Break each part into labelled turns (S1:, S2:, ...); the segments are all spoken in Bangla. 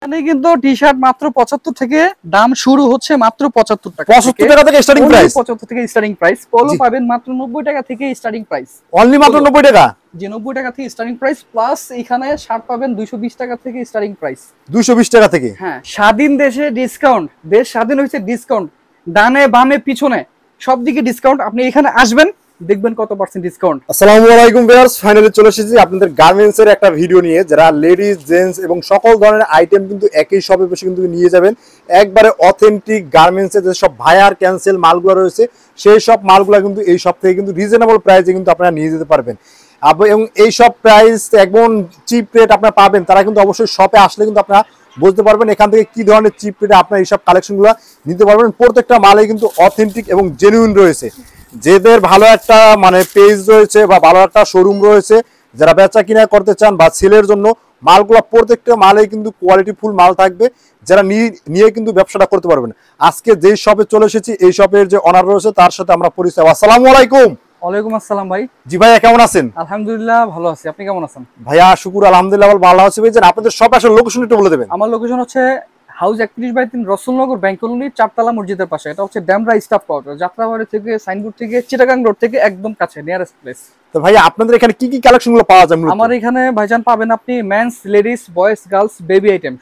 S1: এখানে কিন্তু টি-শার্ট মাত্র 75 থেকে দাম শুরু হচ্ছে মাত্র 75 টাকা।
S2: 75 টাকা থেকে স্টার্টিং প্রাইস।
S1: 75 থেকে স্টার্টিং প্রাইস। পোলো পাবেন মাত্র 90 টাকা থেকে স্টার্টিং প্রাইস।
S2: অনলি মাত্র 90 টাকা।
S1: যে 90 টাকা থেকে স্টার্টিং প্রাইস প্লাস এখানে শার্ট পাবেন 220 টাকা থেকে স্টার্টিং প্রাইস।
S2: 220 টাকা থেকে।
S1: হ্যাঁ, স্বাধীন দেশে ডিসকাউন্ট। দেশ স্বাধীন হইছে ডিসকাউন্ট। ডানে বামে পিছনে সব দিকে ডিসকাউন্ট। আপনি এখানে আসবেন দেখবেন কত পার্সেন্ট ডিসকাউন্ট।
S2: আসসালামু আলাইকুম ভিউয়ার্স, ফাইনালি চলে এসেছি আপনাদের গার্মেন্টস এর একটা ভিডিও নিয়ে, যারা লেডিজ জেন্টস এবং সকল ধরনের আইটেম কিন্তু একই শপে বসে কিন্তু নিয়ে যাবেন। একবারে অথেন্টিক গার্মেন্টস এর যে সব ভায়ার ক্যান্সেল মালগুলো রয়েছে সেই সব মালগুলো কিন্তু এই সব থেকে কিন্তু রিজনেবল প্রাইসে কিন্তু আপনারা নিয়ে যেতে পারবেন। এবং এই সব প্রাইস একদম চিপ রেট আপনারা পাবেন, তারা কিন্তু অবশ্যই শপে আসলে কিন্তু আপনারা বুঝতে পারবেন এখান থেকে কি ধরনের চিপ রেটে আপনারা এইসব কালেকশনগুলো নিতে পারবেন। প্রত্যেকটা মালে কিন্তু অথেন্টিক এবং জেনুইন রয়েছে। যেদের ভালো একটা মানে পেজ রয়েছে বা ভালো একটা শোরুম রয়েছে, যারা বেচা কিনা করতে চান বা সেলের জন্য মালগুলো প্রত্যেকটা মালে কিন্তু কোয়ালিটি ফুল মাল থাকবে, যারা নিয়ে কিন্তু ব্যবসাটা করতে পারবেন। আজকে যেই শপে চলে এসেছি এই শপের যে অনার রয়েছে তার সাথে আমরা পরিচয়। আসসালামু আলাইকুম।
S1: ওয়ালাইকুম আসসালাম ভাই।
S2: জি ভাইয়া, কেমন আছেন?
S1: আলহামদুলিল্লাহ ভালো আছি, আপনি কেমন আছেন?
S2: ভাইয়া শুকুর আলহামদুলিল্লাহ ভালো আছি। ভাই আপনাদের শপ আসলে লোকেশন একটু বলে দেবেন।
S1: আমার লোকেশন হচ্ছে হাউস 31/3 রসুলনগর ব্যাংক কলোনি 4তলা মসজিদের পাশে। এটা হচ্ছে ড্যামরা স্টাফ কোয়ার্টার, যাত্রাবাড়ি থেকে সাইনবোর্ড থেকে চিটাগাং রোড থেকে একদম কাছে, নিয়ারেস্ট প্লেস।
S2: তো ভাইয়া আপনাদের এখানে কি কি কালেকশনগুলো পাওয়া যায়?
S1: আমার এখানে ভাইজান পাবেন আপনি men's, ladies, boys, girls, baby item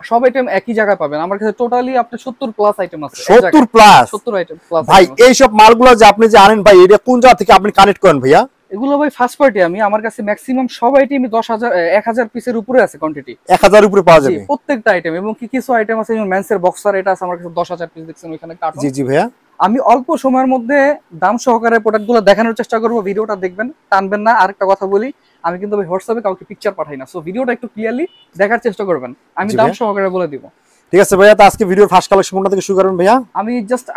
S1: সব আইটেম একই জায়গায় পাবেন। আমার কাছে টোটালি আপনি 70 প্লাস আইটেম আছে।
S2: 70 প্লাস?
S1: 70 item plus.
S2: ভাই এই সব মালগুলো যে আপনি যে আনেন ভাই, এটা কোন জায়গা থেকে আপনি কানেক্ট করেন ভাইয়া?
S1: এগুলো ভাই ফার্স্ট পার্টি। আমার কাছে ম্যাক্সিমাম সব আইটেমই 10,000 পিসের উপরে আছে কোয়ান্টিটি।
S2: 1000 উপরে পাওয়া যাবে
S1: প্রত্যেকটা আইটেম। এবং কিছু আইটেম আছে যেমন মেন্সের বক্সার, এটা আছে আমার কাছে 10,000 পিস। দেখছেন ওইখানে কার্টন।
S2: জি জি ভাইয়া।
S1: আমি অল্প সময়ের মধ্যে দাম সহকারে প্রোডাক্টগুলো দেখানোর চেষ্টা করব। ভিডিওটা দেখবেন, টানবেন না। আরেকটা কথা বলি, আমি কিন্তু হোয়াটসঅ্যাপে কাউকে পিকচার পাঠাই না। সো ভিডিওটা একটু ক্লিয়ারলি দেখার চেষ্টা করবেন, আমি দাম সহকারে বলে দিব।
S2: ঠিক আছে ভাইয়া, তো আজকে ভিডিওর ফার্স্ট কালেকশন কোনটা থেকে শুরু করবেন ভাইয়া?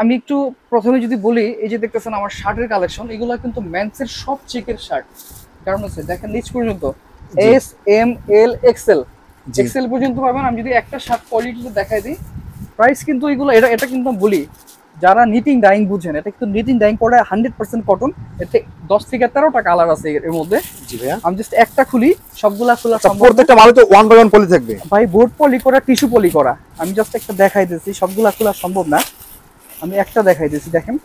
S1: আমি একটু প্রথমে যদি বলি, এই যে দেখতেছেন আমার শার্টের কালেকশন, এগুলো কিন্তু মেন্সের সব চেকের শার্ট। কারণ হচ্ছে দেখেন নিচ পর্যন্ত এস এম এল এক্সেল পর্যন্ত পাবেন। আমি যদি একটা শার্ট কোয়ালিটিতে দেখাই দিই, প্রাইস কিন্তু এগুলো এটা কিন্তু বলি, যারা নিটিং ডাইং বুঝেন, এটা কিন্তু নিটিং ডাইং করে 100% কটন। এতে 10 থেকে 13টা কালার আছে এর মধ্যে। জি ভাইয়া, আমি জাস্ট একটা খুলি, সবগুলা খোলা সম্ভব।
S2: প্রত্যেকটা মালে তো 1 বাই 1 পলি থাকবে
S1: ভাই, বোর্ড পলি করা, টিস্যু পলি করা। আমি জাস্ট একটা দেখাই দিয়েছি, সবগুলা খোলা সম্ভব না, আমি একটা দেখাই দিয়েছি। দেখেন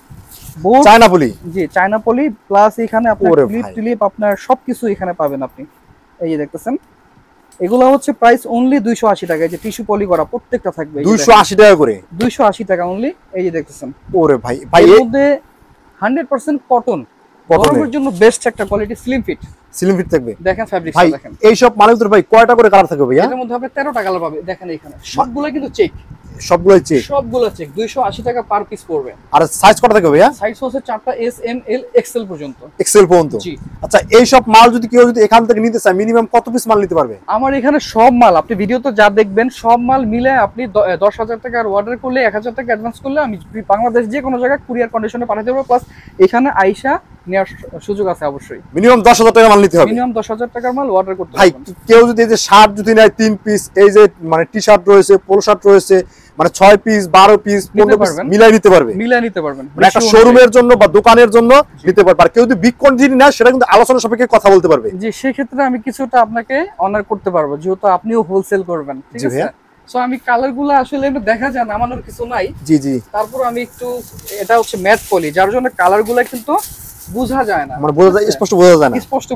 S1: বোর্ড
S2: চায়না পলি।
S1: জি, চায়না পলি প্লাস এখানে আপনার ক্লিপ আপনার সবকিছু এখানে পাবেন আপনি। এই যে দেখতেছেন, এগুলো হচ্ছে প্রাইস অনলি 280 টাকা। এই যে টিস্যু পলি করা প্রত্যেকটা থাকবে
S2: 280 টাকা করে।
S1: 280 টাকা অনলি। এই যে দেখতেছেন,
S2: ওরে ভাই
S1: এর মধ্যে 100% কটন, গরমের জন্য বেস্ট একটা কোয়ালিটি। স্লিম ফিট থাকবে। দেখেন ফ্যাব্রিকটা দেখেন।
S2: এই সব মালের ভিতর ভাই কয়টা করে কালার থাকবে ভাইয়া?
S1: এর মধ্যে আপনি 13টা কালার পাবেন। দেখেন এখানে সবগুলো কিন্তু চেক,
S2: সবগুলোই চেক।
S1: 280 টাকা পার পিস পড়বে।
S2: আর সাইজ কত থাকবে ভাইয়া?
S1: সাইজ হচ্ছে 4টা, এস এম এল এক্সেল পর্যন্ত।
S2: জি। আচ্ছা, এই সব মাল যদি কেউ এখান থেকে নিতে চায় মিনিমাম কত পিস মাল নিতে পারবে?
S1: আমার এখানে সব মাল আপনি ভিডিওতে যা দেখবেন সব মাল মিলে আপনি 10,000 টাকার অর্ডার করলে 1,000 টাকা অ্যাডভান্স করলে আমি বাংলাদেশ যে কোনো জায়গায় কুরিয়ার কন্ডিশনে পাঠাতে পারবো। প্লাস এখানে আইসা নেওয়ার সুযোগ আছে অবশ্যই।
S2: মিনিমাম 10,000 টাকা মাল নিতে হবে।
S1: মিনিমাম 10,000 টাকার মাল অর্ডার করতে হবে।
S2: ভাই কেউ যদি এই যে শার্ট যদি নেয় 3 পিস, এই যে মানে টি শার্ট রয়েছে, পোলো শার্ট রয়েছে, মানে 6 পিস 12 পিস 15 পিস মিলাই নিতে পারবেন। একটা শোরুমের জন্য বা দোকানের জন্য নিতে পারবে। আর কেউ যদি বিগ কোয়ান্টিটি নেয় সেটা কিন্তু আলোচনা সাপেক্ষে কথা বলতে পারবে।
S1: জি, সেই ক্ষেত্রে আমি কিছুটা আপনাকে অনার করতে পারবো, যেহেতু আপনিও হোলসেল করবেন। ঠিক আছে, সো আমি কালারগুলো আসলে দেখা যায় নামানোর কিছু নাই। জি জি। তারপর আমি একটু, এটা হচ্ছে ম্যাট পলি, যার জন্য কালারগুলো কিন্তু বোঝা যায় না,
S2: মানে বোঝা যায়, স্পষ্ট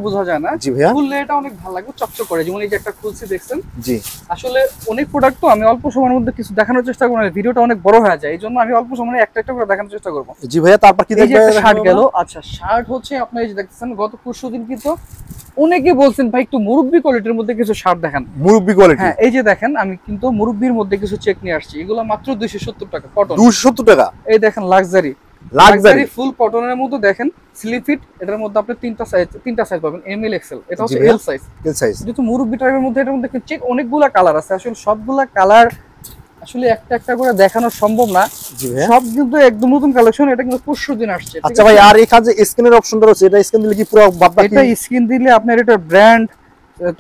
S2: বোঝা যায় না।
S1: জি ভাইয়া, খুললে এটা অনেক ভালো লাগবে, চকচক করে। যেমন এই যে একটা খুলছি দেখছেন।
S2: জি,
S1: আসলে অনেক প্রোডাক্ট তো আমি অল্প সময়ের মধ্যে কিছু দেখানোর চেষ্টা করব, ভিডিওটা অনেক বড় হয়ে যায়, এইজন্য আমি অল্প সময়ে একটা করে দেখানোর চেষ্টা করব।
S2: জি ভাইয়া, তারপর কি দেখবেন?
S1: এই যে শার্ট গেল। আচ্ছা, শার্ট হচ্ছে আপনি এই যে দেখতেছেন, গত পরশুদিন কিন্তু অনেকে বলছেন ভাই একটু মুরব্বি কোয়ালিটির মধ্যে কিছু শার্ট দেখান। মুরব্বি কোয়ালিটি? হ্যাঁ, এই যে দেখেন, আমি কিন্তু মুরব্বির মধ্যে কিছু চেক নিয়ে আসছি। এগুলো মাত্র 270 টাকা কটন।
S2: 270 টাকা? এই দেখেন
S1: লাক্সারি ফুল কটনের মধ্যে দেখেন, স্লিপ ফিট। এটার মধ্যে আপনি তিনটা সাইজ পাবেন, এম এল এক্সেল। এটা হচ্ছে এল সাইজ। যেহেতু মুরব্বি টাইপের মধ্যে এটার মধ্যে চেক অনেকগুলা কালার আছে। আসলে সবগুলা কালার আসলে একটা করে দেখানো সম্ভব না। সব কিন্তু একদম নতুন কালেকশন। এটা কিন্তু পরশুদিন আসছে।
S2: আচ্ছা ভাই, আর এখানে যে স্ক্রিনের অপশনটা রয়েছে, এটা স্ক্রিন দিলে কি পুরো বাদবাকি?
S1: এটা স্ক্রিন দিলে আপনার এটা ব্র্যান্ড,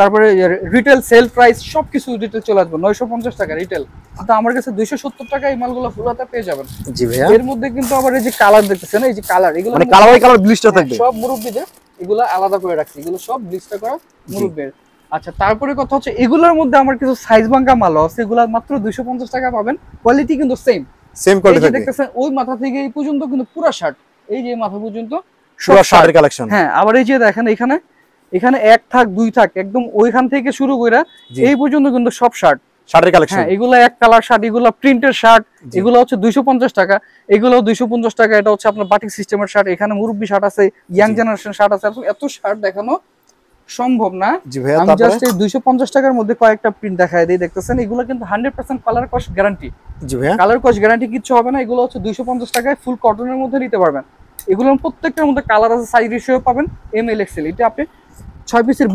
S1: তারপরে রিটেল সেল প্রাইস সবকিছু ডিটেইল চলে আসবে। 950 টাকা রিটেল। তো আমার কাছে 270 টাকা এই মালগুলো ফুল হাতে পেয়ে যাবেন। জি ভাইয়া। এর মধ্যে কিন্তু আবার এই যে কালার দেখতেছেন, এই যে কালার, এগুলো
S2: মানে কালার বাই কালার ব্লিস্টার থাকবে।
S1: সব মুরব্বিদের এগুলো আলাদা করে রাখছি। এগুলো সব ব্লিস্টার করা মুরব্বির। আচ্ছা, তারপরে কথা হচ্ছে এগুলোর মধ্যে আমার কিছু সাইজ ভাঙা মাল আছে, এগুলা মাত্র 250 টাকা পাবেন, কোয়ালিটি কিন্তু সেম
S2: সেম
S1: এই
S2: কোয়ালিটি
S1: যে
S2: থাকে
S1: দেখতেছেন ওই মাথা থেকে এই পর্যন্ত কিন্তু পুরো শার্ট, এই যে মাথা পর্যন্ত
S2: পুরো শার্টের কালেকশন।
S1: হ্যাঁ, আবার এই যে দেখেন এখানে এখানে এক থাক দুই থাক একদম ওইখান থেকে শুরু কইরা
S2: জি।
S1: এই পর্যন্ত কিন্তু সব শার্ট।
S2: শার্টের কালেকশন।
S1: হ্যাঁ, এগুলো এক কালার শার্ট, এগুলো প্রিন্টের শার্ট, এগুলো হচ্ছে 250 টাকা, এগুলো 250 টাকা। এটা হচ্ছে আপনার বাটিক সিস্টেমের শার্ট, এখানে মুরব্বি শার্ট আছে, ইয়াং জেনারেশন শার্ট আছে, এত শার্ট দেখানো সম্ভব না।
S2: জি ভাইয়া,
S1: আমি জাস্ট এই 250 টাকার মধ্যে কয়েকটা প্রিন্ট দেখায় দিই, দেখতেছেন এগুলো কিন্তু 100% কালার কস্ট গ্যারান্টি।
S2: জি ভাইয়া,
S1: কালার কস্ট গ্যারান্টি কিচ্ছু হবে না। এগুলো হচ্ছে 250 টাকায় ফুল কটনের মধ্যে নিতে পারবেন। এগুলোর প্রত্যেকটার মধ্যে কালার আছে, সাইজ রেশিও পাবেন এম এল এক্সেল। এটা আপনি 6 পিসের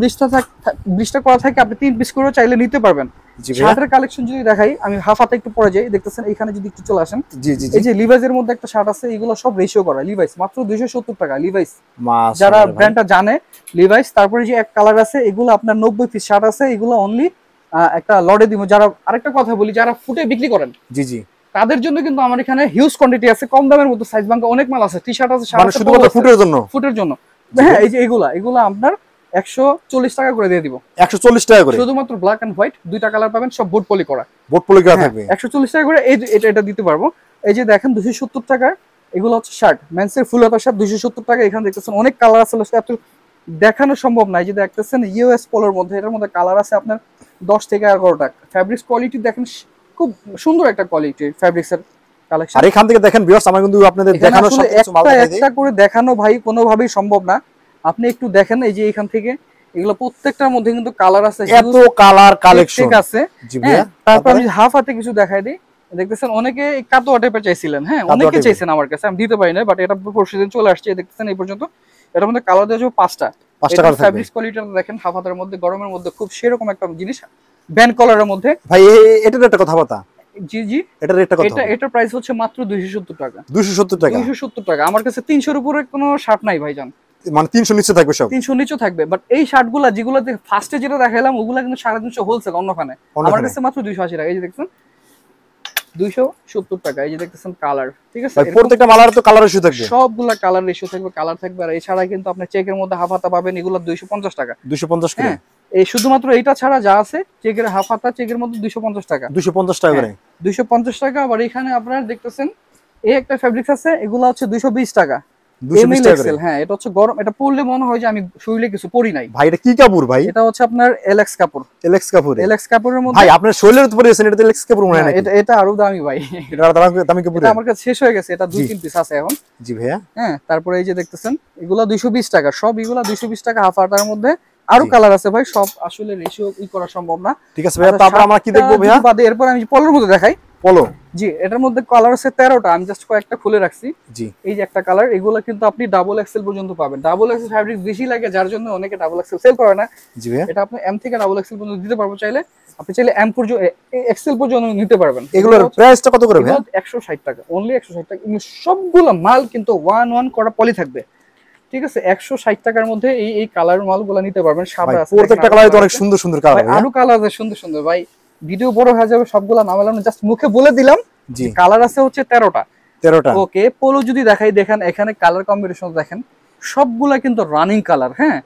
S1: ব্লিস্টার করা থাকে, আপনি 3 পিস করে চাইলে নিতে পারবেন।
S2: জি ভাইয়া,
S1: শার্টের কালেকশন যদি দেখাই, আমি হাফ হাতে একটু পরে যাই, দেখতেছেন এখানে যদি একটু চলে আসেন,
S2: জি জি
S1: এই যে লিভাইসের মধ্যে একটা শার্ট আছে, এগুলো সব রেশিও করা লিভাইস, মাত্র 270 টাকা লিভাইস।
S2: মাশাআল্লাহ
S1: যারা
S2: ভাই।
S1: ব্র্যান্ডটা জানে লিভাইস। তারপরে যে এক কালার আছে, এগুলো আপনার 90 পিস শার্ট আছে, এগুলো অনলি একটা লটে দিব। যারা আরেকটা কথা বলি, যারা ফুটে বিক্রি করেন
S2: জি জি,
S1: তাদের জন্য কিন্তু আমার এখানে হিউজ কোয়ান্টিটি আছে, কম দামের মধ্যে সাইজ ভাঙা অনেক মাল আছে, টি শার্ট আছে,
S2: মানে শুধুমাত্র ফুটের জন্য।
S1: ফুটের জন্য। হ্যাঁ, এই যে এগুলা আপনার 140 টাকা করে দিয়ে দিব,
S2: 140 টাকা করে,
S1: শুধুমাত্র ব্ল্যাক এন্ড হোয়াইট, দুইটা কালার পাবেন, সব বোর্ড পলি করা,
S2: বোর্ড পলি করা
S1: হ্যাঁ,
S2: থাকবে।
S1: 140 টাকা করে এটা দিতে পারবো। এই যে দেখেন 270 টাকার এগুলো হচ্ছে শার্ট, মেন্সের ফুল হাতা শার্ট 270 টাকা। এখানে দেখতেছেন অনেক কালার আছে, এত দেখানো সম্ভব না। এই যে দেখতেছেন ইউএস পোলোর মধ্যে, এটার মধ্যে কালার আছে আপনার 10 থেকে 11টা। ফ্যাব্রিক্স কোয়ালিটি দেখেন, খুব সুন্দর একটা কোয়ালিটি ফ্যাব্রিক্সের কালেকশন।
S2: আর এখান থেকে দেখেন ভিউয়ার্স, আমরা কিন্তু আপনাদের দেখানো সব কিছু মাল দেখাই দেই।
S1: একটা করে দেখানো ভাই কোনোভাবেই সম্ভব না, আপনি একটু দেখেন। এই যে এখান থেকে এগুলো প্রত্যেকটার মধ্যে কিন্তু কালার আছে,
S2: এত কালার কালেকশন
S1: ঠিক আছে।
S2: জি ভাইয়া,
S1: তারপর আমি হাফ হাতে কিছু দেখাই দিই, দেখতেছেন অনেকে কাতোয়া টাইপের চাইছিলেন, হ্যাঁ অনেকে চাইছেন আমার কাছে, আমি দিতে পারি না, বাট এটা পরশুদিন চলে আসছে। দেখতেছেন এই পর্যন্ত এটার মধ্যে কালার দেওয়া যাবে 5টা। ফ্যাব্রিক্স কোয়ালিটিটা দেখেন, হাফ হাতের মধ্যে গরমের মধ্যে খুব সেরকম একটা জিনিস, ব্যান্ড কলারের মধ্যে।
S2: ভাই এটার একটা কথা বতা,
S1: জি জি,
S2: এটার একটা কথা,
S1: এটার প্রাইস হচ্ছে মাত্র 270 টাকা।
S2: 270 টাকা,
S1: 270 টাকা। আমার কাছে 300 এর উপরে কোনো শার্ট নাই ভাইজান,
S2: মানে 300 নিচে থাকবে সব,
S1: 300 নিচে থাকবে। বাট এই শার্টগুলা যেগুলোতে ফার্স্টে যেটা দেখাইলাম, ওগুলা কিন্তু 350 হোলসেল অন্যখানে, আমার কাছে মাত্র 280 টাকা। এই যে দেখছেন 270 টাকা। এই যে দেখতেছেন কালার, ঠিক আছে,
S2: প্রত্যেকটা মালার তো কালার রেশিও থাকবে,
S1: সবগুলা কালার রেশিও থাকবে, কালার থাকবে। আর এছাড়া কিন্তু আপনি চেকের মধ্যে হাফ হাতা পাবেন, এগুলো 250 টাকা,
S2: 250 করে।
S1: হ্যাঁ, এই শুধুমাত্র এইটা ছাড়া যা আছে, চেকের হাফ হাতা, চেকের মধ্যে 250 টাকা,
S2: 250 টাকা করে,
S1: 250 টাকা। আবার এখানে আপনারা দেখতেছেন এই একটা ফ্যাব্রিক্স আছে, এগুলো হচ্ছে 220 টাকা,
S2: 220 টাকা করে।
S1: হ্যাঁ, এটা হচ্ছে গরম, এটা পরলে মনে হয় যে আমি শরীরে কিছু পরি নাই।
S2: ভাই এটা কি কাপড় ভাই?
S1: এটা হচ্ছে আপনার এলএক্স কাপড়,
S2: এলএক্স কাপড়,
S1: এলএক্স কাপড়ের মধ্যে।
S2: ভাই আপনার শরীরের তো পরেছেন, এটা তো এলএক্স কাপড় মনে হয় না?
S1: এটা আরো দামি ভাই,
S2: এটা দামি কাপড়,
S1: এটা আমার কাছে শেষ হয়ে গেছে, এটা 2-3 পিস আছে এখন।
S2: জি ভাইয়া,
S1: হ্যাঁ, তারপরে এই যে দেখতেছেন এগুলা 220 টাকা, সব এগুলা 220 টাকা। হাফ হাতার মধ্যে আরো কালার আছে ভাই, সব আসলে রেশিও করা সম্ভব না।
S2: ঠিক আছে ভাইয়া, তারপর আমরা কি দেখবো ভাইয়া?
S1: বাদে এরপর আমি পলোর মধ্যে দেখাই।
S2: পলো,
S1: জি, এটার মধ্যে কালার আছে 13টা, আমি জাস্ট কয়েকটা খুলে রাখছি।
S2: জি,
S1: এই যে একটা কালার, এগুলো কিন্তু আপনি ডাবল এক্সেল পর্যন্ত পাবেন। ডাবল এক্সেল ফ্যাব্রিক বেশি লাগে, যার জন্য অনেকে ডাবল এক্সেল সেল করে না।
S2: জি ভাইয়া,
S1: এটা আপনি এম থেকে ডাবল এক্সেল পর্যন্ত দিতে পারবো চাইলে, আপনি চাইলে এম পর্যন্ত এক্সেল পর্যন্ত নিতে পারবেন।
S2: এগুলোর প্রাইসটা কত করে ভাইয়া?
S1: 160 টাকা, অনলি 160 টাকা। সবগুলো মাল কিন্তু 1 করা পলি থাকবে, ঠিক আছে। 160 টাকার মধ্যে এই কালার মালগুলো নিতে পারবেন। সাদা আছে,
S2: প্রত্যেকটা কালারই তো অনেক সুন্দর সুন্দর কালার,
S1: আরো কালার আছে সুন্দর সুন্দর ভাই। ভিডিও বড় হয়ে যাবে, সবগুলো নামালাম, জাস্ট মুখে বলে দিলাম।
S2: জি,
S1: কালার আছে হচ্ছে 13টা।
S2: 13টা।
S1: ওকে, পোলো যদি দেখাই, দেখেন এখানে কালার কম্বিনেশন দেখেন, সবগুলা কিন্তু রানিং কালার, হ্যাঁ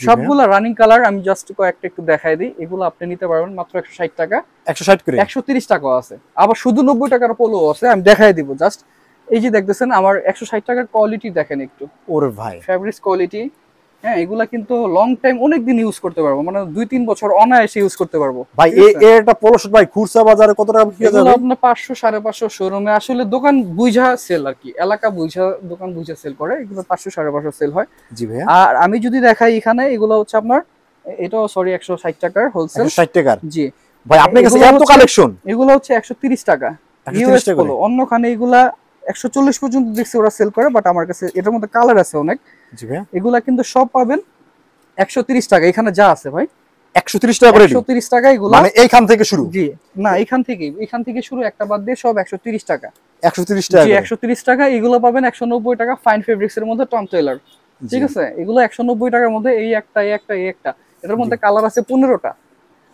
S1: সবগুলা রানিং কালার। আমি জাস্ট কয়েকটা একটু দেখাই দিই, এগুলো আপনি নিতে পারবেন মাত্র 160 টাকা,
S2: 160 করে,
S1: 130 টাকাও আছে, আবার শুধু 90 টাকার পোলো আছে, আমি দেখাই দিব জাস্ট। এই যে দেখতেছেন আমার 160 টাকার কোয়ালিটি দেখেন একটু,
S2: ওরে ভাই
S1: ফ্যাব্রিক্স কোয়ালিটি, হ্যাঁ এগুলা কিন্তু লং টাইম অনেক দিন ইউজ করতে পারবো, মানে 2-3 বছর অনায়াসে ইউজ করতে পারবো
S2: ভাই। এটা পোলো শার্ট ভাই খুচরা বাজারে কত টাকা বিক্রি
S1: এগুলো
S2: যাবে?
S1: আপনার 500-550 শোরুমে, আসলে দোকান বুঝা সেল আর কি, এলাকা বুঝা দোকান বুঝা সেল করে, এগুলো 500-550 সেল হয়।
S2: জি ভাইয়া,
S1: আর আমি যদি দেখাই এখানে, এগুলো হচ্ছে আপনার, এটাও সরি 160 টাকার হোলসেল,
S2: 160 টাকার।
S1: জি
S2: ভাই আপনার কাছে এত কালেকশন?
S1: এগুলো হচ্ছে 130 টাকা,
S2: 130 টাকা করে।
S1: অন্যখানে এগুলা 140 পর্যন্ত দেখছি ওরা সেল করে, বাট আমার কাছে এটার মধ্যে কালার আছে অনেক।
S2: জি ভাইয়া,
S1: এগুলা কিন্তু সব পাবেন 130 টাকা, এখানে যা আছে ভাই
S2: 130 টাকা করে,
S1: 130 টাকা এগুলা,
S2: মানে এইখান থেকে শুরু?
S1: জি না, এখান থেকে শুরু, একটা বাদ দিয়ে সব 130 টাকা,
S2: 130 টাকা,
S1: জি 130 টাকা। এগুলো পাবেন 190 টাকা ফাইন ফেব্রিক্স এর মধ্যে, টম টেইলর, ঠিক আছে। এগুলো 190 টাকার মধ্যে, এই একটা এটার মধ্যে কালার আছে 15টা।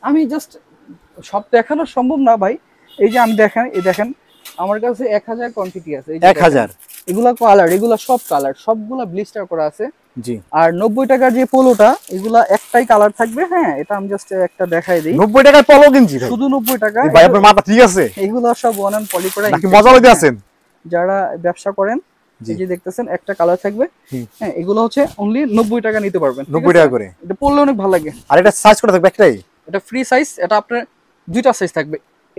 S1: আমি জাস্ট সব দেখানো সম্ভব না ভাই। এই যে আমি দেখেন আমার কাছে 1000 কোয়ান্টিটি আছে,
S2: 1000
S1: এগুলা কালার, এগুলা সব কালার, সবগুলা ব্লিস্টার করা আছে,
S2: জি।
S1: আর 90 টাকার যে পোলোটা এগুলা একটাই কালার থাকবে। হ্যাঁ, এটা আমি জাস্ট একটা দেখাই দিই।
S2: 90 টাকায় পলো কিনছি ভাই,
S1: শুধু 90 টাকা।
S2: ভাই আপনার মাথা ঠিক আছে
S1: এগুলো সব ওয়ান অ্যান্ড পলি করা,
S2: নাকি মজা লইতে আছেন?
S1: যারা ব্যবসা করেন
S2: জি।
S1: এই যে দেখতেছেন একটা কালার থাকবে। হ্যাঁ, এগুলো হচ্ছে অনলি 90 টাকা নিতে পারবেন।
S2: 90 টাকা করে।
S1: এটা পরলে অনেক ভালো লাগে।
S2: আর এটা সাইজ কত থাকবে? একটাই?
S1: এটা ফ্রি সাইজ। এটা আপনার দুইটা সাইজ থাকবে,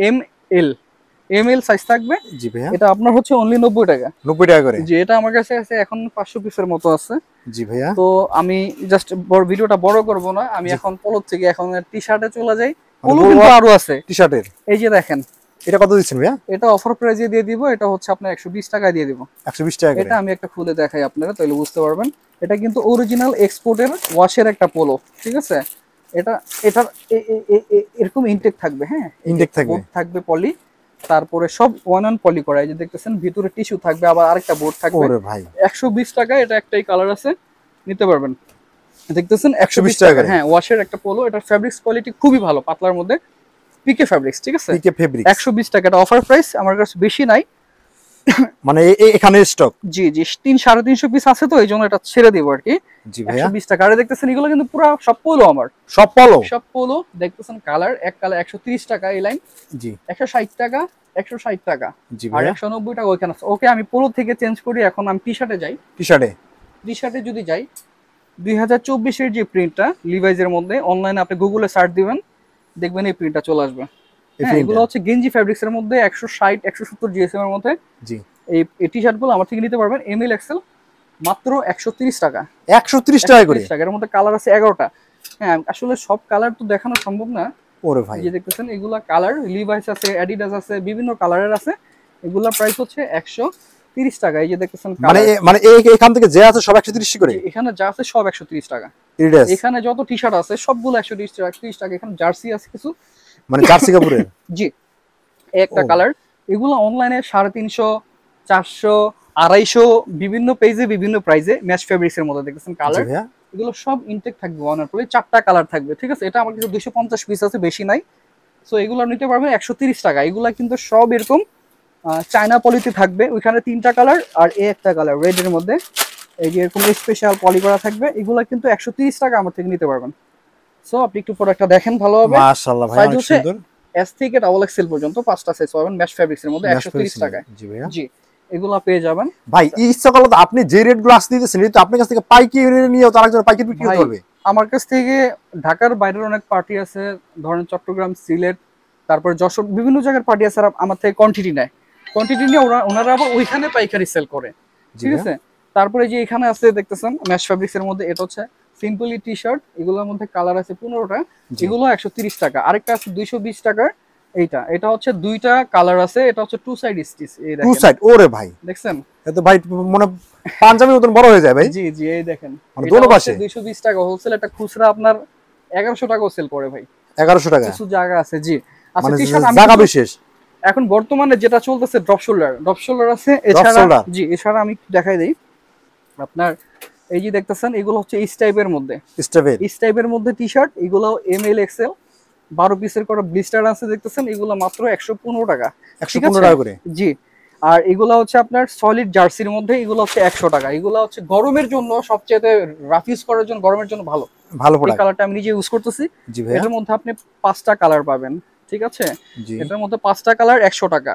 S1: এম এল সাইজ থাকবে।
S2: জি ভাইয়া।
S1: এটা আপনার হচ্ছে অনলি 90 টাকা।
S2: 90 টাকা করে।
S1: জি, এটা আমার কাছে আছে এখন 500 পিসের মতো আছে।
S2: জি ভাইয়া।
S1: তো আমি জাস্ট ভিডিওটা বড় করব না, আমি এখন পোলো থেকে এখন টি-শার্টে চলে যাই। পোলো কিন্তু আরো আছে
S2: টি-শার্টের।
S1: এই যে দেখেন,
S2: এটা কত দিচ্ছেন ভাইয়া?
S1: এটা অফার প্রাইসে দিয়ে দিব। এটা হচ্ছে আপনার 120 টাকায় দিয়ে দিব।
S2: 120 টাকা করে।
S1: এটা আমি একটা খুলে দেখাই আপনারা, তাহলে বুঝতে পারবেন। এটা কিন্তু অরিজিনাল এক্সপোর্টের ওয়াশের একটা পোলো, ঠিক আছে? এটার এরকম ইনটেক থাকবে। হ্যাঁ,
S2: ইনটেক থাকবে,
S1: বোর্ড থাকবে পলি, তারপরে সব ওয়ান অন পলি করা। এই যে দেখতেছেন ভিতরে টিস্যু থাকবে, আবার আরেকটা বোর্ড থাকবে।
S2: ওরে ভাই
S1: 120 টাকা। এটা একটাই কালার আছে, নিতে পারবেন। দেখতেছেন
S2: 120
S1: 120 টাকা।
S2: করে।
S1: হ্যাঁ, ওয়াশের একটা পোলো। এটার ফ্যাব্রিক্স কোয়ালিটি খুবই ভালো, পাতলার মধ্যে পিকে ফ্যাব্রিক্স, ঠিক আছে?
S2: পিকে ফেব্রিক।
S1: 120 টাকা। এটা অফার প্রাইস, আমার কাছে বেশি নাই।
S2: মানে এখানে স্টক।
S1: জি 350 পিস আছে, তো এই জন্য এটা ছেড়ে দিব আর কি।
S2: জি ভাইয়া।
S1: 120 টাকা। আর দেখতেছেন এগুলো কিন্তু পুরো সব পোলো আমার।
S2: সব পলো?
S1: সব পোলো। দেখতেছেন কালার, এক কালার 130 টাকা এই লাইন।
S2: জি।
S1: 160 টাকা, 160 টাকা।
S2: জি
S1: আর
S2: ভাইয়া।
S1: 190 টাকা ওইখানে আছে। ওকে, আমি পোলো থেকে চেঞ্জ করি, এখন আমি টি-শার্টে যাই। টি-শার্টে যদি যাই, 2024 এর যে প্রিন্টটা লিভাইজের মধ্যে, অনলাইনে আপনি গুগলে সার্চ দিবেন, দেখবেন এই প্রিন্টটা চলে আসবে। হ্যাঁ, এগুলো হচ্ছে গেঞ্জি ফ্যাব্রিক্স এর মধ্যে 160 170 জিএসএম এর মধ্যে।
S2: জি।
S1: এই টি-শার্ট গুলো আমার থেকে নিতে পারবেন এম এল এক্সেল মাত্র 130 টাকা।
S2: 130 টাকা করে।
S1: 130 টাকা। এর মধ্যে কালার আছে 11টা। হ্যাঁ, আসলে সব কালার তো দেখানো সম্ভব না।
S2: ওরে ভাই।
S1: এই যে দেখতেছেন এগুলা কালার, লিভাইস আছে, অ্যাডিডাস আছে, বিভিন্ন কালারের আছে। এগুলা প্রাইস হচ্ছে 130 টাকা। এই যে দেখতেছেন
S2: মানে এখান থেকে যে আছে সব 130 করে?
S1: এখানে যা আছে সব 130 টাকা। এখানে যত টি-শার্ট আছে সবগুলো 130 টাকা। এখানে জার্সি আছে কিছু,
S2: মানে জার্সি কাপড়ের।
S1: জি, একটা কালার। এগুলো অনলাইনে 350, 400, 250 বিভিন্ন পেজে বিভিন্ন প্রাইসে ম্যাচ ফেব্রিক্স এর মধ্যে দেখতেছেন কালার। এগুলো সব ইনটেক থাকবে, ওয়ান আর 4টা কালার থাকবে, ঠিক আছে? এটা আমার কাছে 250 পিস আছে, বেশি নাই। সো এগুলো নিতে পারবেন 130 টাকা। এগুলা কিন্তু সব এরকম চায়না পলিতে থাকবে। ওইখানে 3টা কালার আর একটা কালার রেড এর মধ্যে, এই যে এরকম স্পেশাল পলি করা থাকবে। এগুলা কিন্তু 130 টাকা আমার থেকে নিতে পারবেন। সো আপনি একটু প্রোডাক্টটা দেখেন ভালোভাবে।
S2: মাশাআল্লাহ ভাই, অনেক সুন্দর।
S1: এস থেকে ডাবল এক্সেল পর্যন্ত 5টা সাইজ পাবেন ম্যাচ ফেব্রিক্স এর মধ্যে 130 টাকায়।
S2: জি ভাইয়া।
S1: জি, এগুলা পেয়ে যাবেন।
S2: ভাই ইচ্ছা করলে তো আপনি যে রেট গুলো আসতে দিতেছেন, এটা আপনার কাছ থেকে পাইকারি নিয়ে তার একজন পাইকারি বিক্রি করতে পারবে।
S1: আমার কাছ থেকে ঢাকার বাইরের অনেক পার্টি আছে, ধরেন চট্টগ্রাম, সিলেট, তারপর যশোর, বিভিন্ন জায়গার পার্টি আছে, আমার থেকে কোয়ান্টিটি নেয়। কোয়ান্টিটি নিয়ে ওনারা আবার ওইখানে পাইকারি সেল করে, ঠিক আছে? তারপরে যে এখানে আছে দেখতেছেন ম্যাচ ফেব্রিক্স এর মধ্যে, এটা হচ্ছে সিম্পলি টি-শার্ট। এগুলোর মধ্যে কালার আছে 15টা। এগুলো 130 টাকা। আরেকটা আছে 220 টাকার। এটা হচ্ছে দুইটা কালার আছে। এটা হচ্ছে টু সাইড স্টিচ। এই দেখেন,
S2: টু সাইড। ওরে ভাই,
S1: দেখছেন?
S2: এটা ভাই মনে পাঞ্জাবির মতন বড় হয়ে যায় ভাই।
S1: জি জি, এই দেখেন,
S2: মানে দোনো পাশে
S1: 220 টাকা হোলসেল। এটা খুচরা আপনার 1100 টাকাও সেল করে ভাই।
S2: 1100 টাকা?
S1: কিছু জায়গা আছে। জি, আচ্ছা,
S2: মানে
S1: টি-শার্ট
S2: জায়গা বিশেষ।
S1: এখন বর্তমানে যেটা চলতেছে ড্রপ শোল্ডার আছে। এছাড়া জি, এছাড়া আমি দেখাই দেই আপনার, এই যে দেখতেছেন এগুলো হচ্ছে ইস টাইপের মধ্যে, টি-শার্ট। এগুলো এম এল এক্সেল 12 পিসের করে ব্লিস্টার আছে, দেখতেছেন। এগুলো মাত্র 115 টাকা।
S2: 115 টাকা করে?
S1: জি। আর এগুলো হচ্ছে আপনার সলিড জার্সির মধ্যে, এগুলো হচ্ছে 100 টাকা। এগুলো হচ্ছে গরমের জন্য সবচেয়ে রাফ ইউজ করার জন্য, গরমের জন্য ভালো প্রোডাক্ট। এই কালারটা আমি নিজে ইউজ করতেছি। এটার মধ্যে আপনি 5টা কালার পাবেন, ঠিক আছে? এটার মধ্যে 5টা কালার 100 টাকা।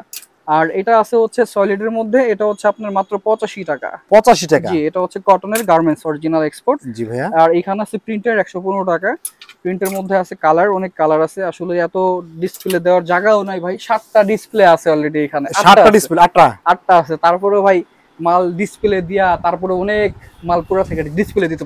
S1: আর এটা আছে হচ্ছে সলিডের মধ্যে, এটা হচ্ছে আপনার মাত্র 85 টাকা।
S2: 85 টাকা?
S1: জি, এটা হচ্ছে কটনের গার্মেন্টস অরিজিনাল এক্সপোর্ট।
S2: জি ভাইয়া।
S1: আর এখানে আছে প্রিন্টের 115 টাকা। প্রিন্টের মধ্যে আছে কালার, অনেক কালার আছে। আসলে এত ডিসপ্লে দেওয়ার জায়গাও নাই ভাই। 7টা ডিসপ্লে আছে অলরেডি এখানে।
S2: 7টা ডিসপ্লে? 8টা
S1: আছে। তারপরে ভাই মাল ডিসপ্লে দিয়া, তারপরে অনেক মাল পুরো থেকে ডিসপ্লে দিতে